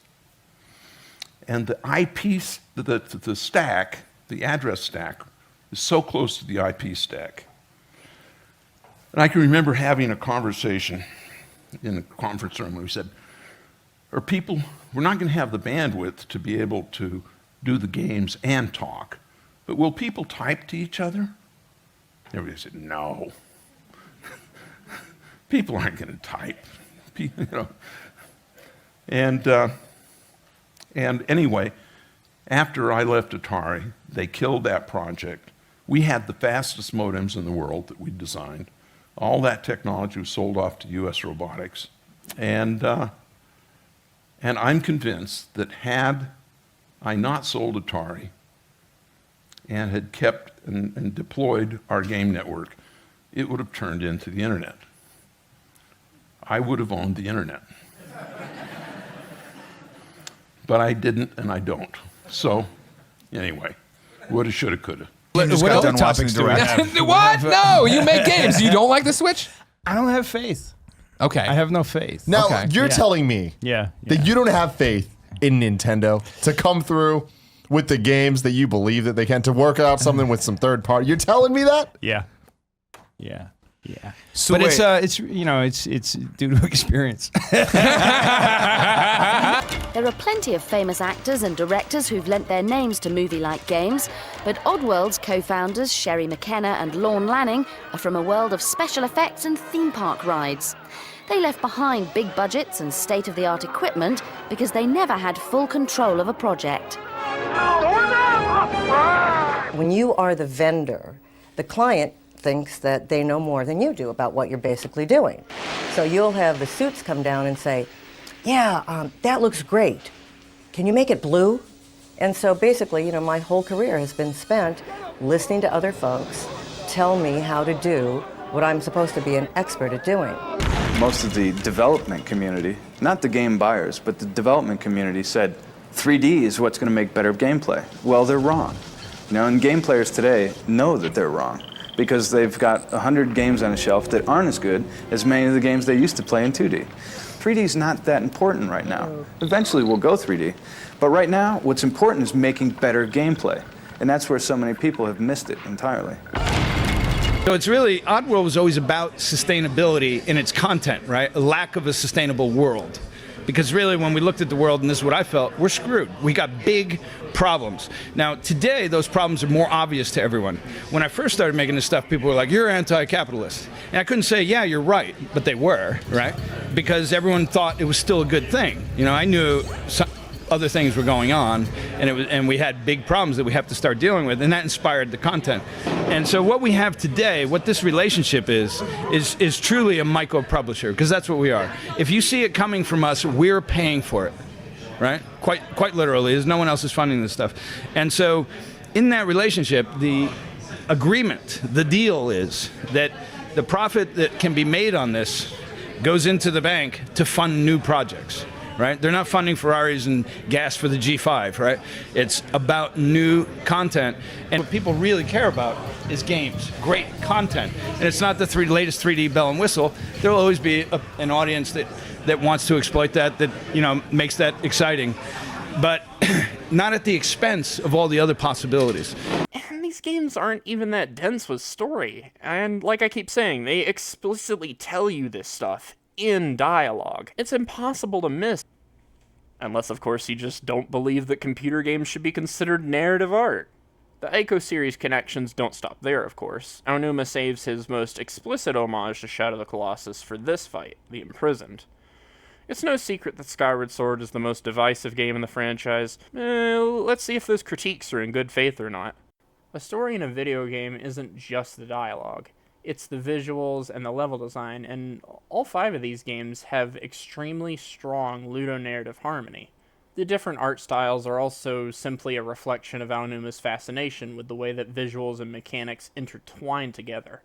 And the IP, the stack, the address stack, is so close to the IP stack. And I can remember having a conversation in the conference room where we said, we're not going to have the bandwidth to be able to do the games and talk, but will people type to each other? Everybody said, no. People aren't going to type, And anyway, after I left Atari, they killed that project. We had the fastest modems in the world that we designed. All that technology was sold off to US Robotics. And I'm convinced that had I not sold Atari and had kept and deployed our game network, it would have turned into the internet. I would have owned the internet. But I didn't, and I don't. So, anyway, woulda, shoulda, coulda. What other topics do we have? What? No, you make games. You don't like the Switch? I don't have faith. Okay. I have no faith. Now, you're telling me that you don't have faith in Nintendo to come through with the games that you believe that they can, to work out something with some third party. You're telling me that? Yeah. So But wait. it's due to experience. There are plenty of famous actors and directors who've lent their names to movie-like games, but Oddworld's co-founders Sherry McKenna and Lorne Lanning are from a world of special effects and theme park rides. They left behind big budgets and state-of-the-art equipment because they never had full control of a project. When you are the vendor, the client thinks that they know more than you do about what you're basically doing. So you'll have the suits come down and say, yeah, that looks great. Can you make it blue? And so basically, my whole career has been spent listening to other folks tell me how to do what I'm supposed to be an expert at doing. Most of the development community, not the game buyers, but the development community said 3D is what's going to make better gameplay. Well, they're wrong. And game players today know that they're wrong because they've got 100 games on a shelf that aren't as good as many of the games they used to play in 2D. 3D is not that important right now. Eventually we'll go 3D, but right now what's important is making better gameplay, and that's where so many people have missed it entirely. So it's really, Oddworld was always about sustainability in its content, right? A lack of a sustainable world. Because really, when we looked at the world, and this is what I felt, we're screwed. We got big problems. Now, today, those problems are more obvious to everyone. When I first started making this stuff, people were like, you're anti-capitalist. And I couldn't say, yeah, you're right, but they were, right? Because everyone thought it was still a good thing. I knew other things were going on, and we had big problems that we have to start dealing with, and that inspired the content. And so what we have today, what this relationship is truly a micro-publisher, because that's what we are. If you see it coming from us, we're paying for it, right? Quite literally, there's no one else is funding this stuff. And so in that relationship, the agreement, the deal is that the profit that can be made on this goes into the bank to fund new projects. Right? They're not funding Ferraris and gas for the G5, right? It's about new content. And what people really care about is games, great content. And it's not the latest 3D bell and whistle. There'll always be an audience that wants to exploit that makes that exciting. But not at the expense of all the other possibilities. And these games aren't even that dense with story. And like I keep saying, they explicitly tell you this stuff in dialogue. It's impossible to miss. Unless, of course, you just don't believe that computer games should be considered narrative art. The Ico series connections don't stop there, of course. Aonuma saves his most explicit homage to Shadow of the Colossus for this fight, The Imprisoned. It's no secret that Skyward Sword is the most divisive game in the franchise. Let's see if those critiques are in good faith or not. A story in a video game isn't just the dialogue. It's the visuals and the level design, and all 5 of these games have extremely strong ludonarrative harmony. The different art styles are also simply a reflection of Aonuma's fascination with the way that visuals and mechanics intertwine together.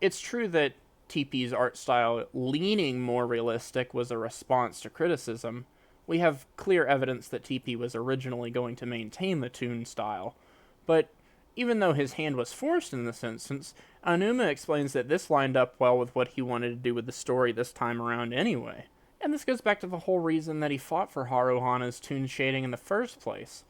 It's true that TP's art style leaning more realistic was a response to criticism. We have clear evidence that TP was originally going to maintain the toon style, but even though his hand was forced in this instance, Aonuma explains that this lined up well with what he wanted to do with the story this time around anyway. And this goes back to the whole reason that he fought for Haruhana's toon shading in the first place.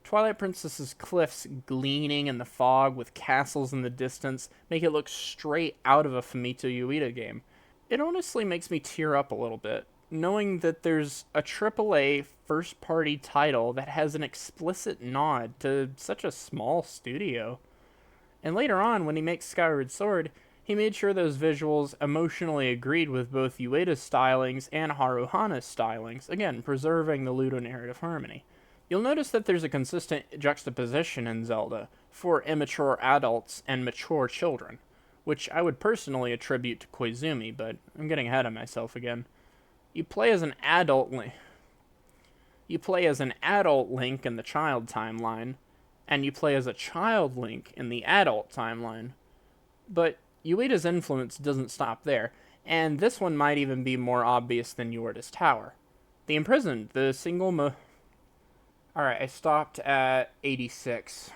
Twilight Princess's cliffs gleaming in the fog with castles in the distance make it look straight out of a Fumito Ueda game. It honestly makes me tear up a little bit, knowing that there's a AAA first-party title that has an explicit nod to such a small studio. And later on, when he makes Skyward Sword, he made sure those visuals emotionally agreed with both Ueda's stylings and Haruhana's stylings, again, preserving the ludonarrative harmony. You'll notice that there's a consistent juxtaposition in Zelda for immature adults and mature children, which I would personally attribute to Koizumi, but I'm getting ahead of myself again. You play as an adult Link in the child timeline, and you play as a child Link in the adult timeline. But Ueda's influence doesn't stop there, and this one might even be more obvious than Ueda's Tower. The Imprisoned, the single Alright, I stopped at 86.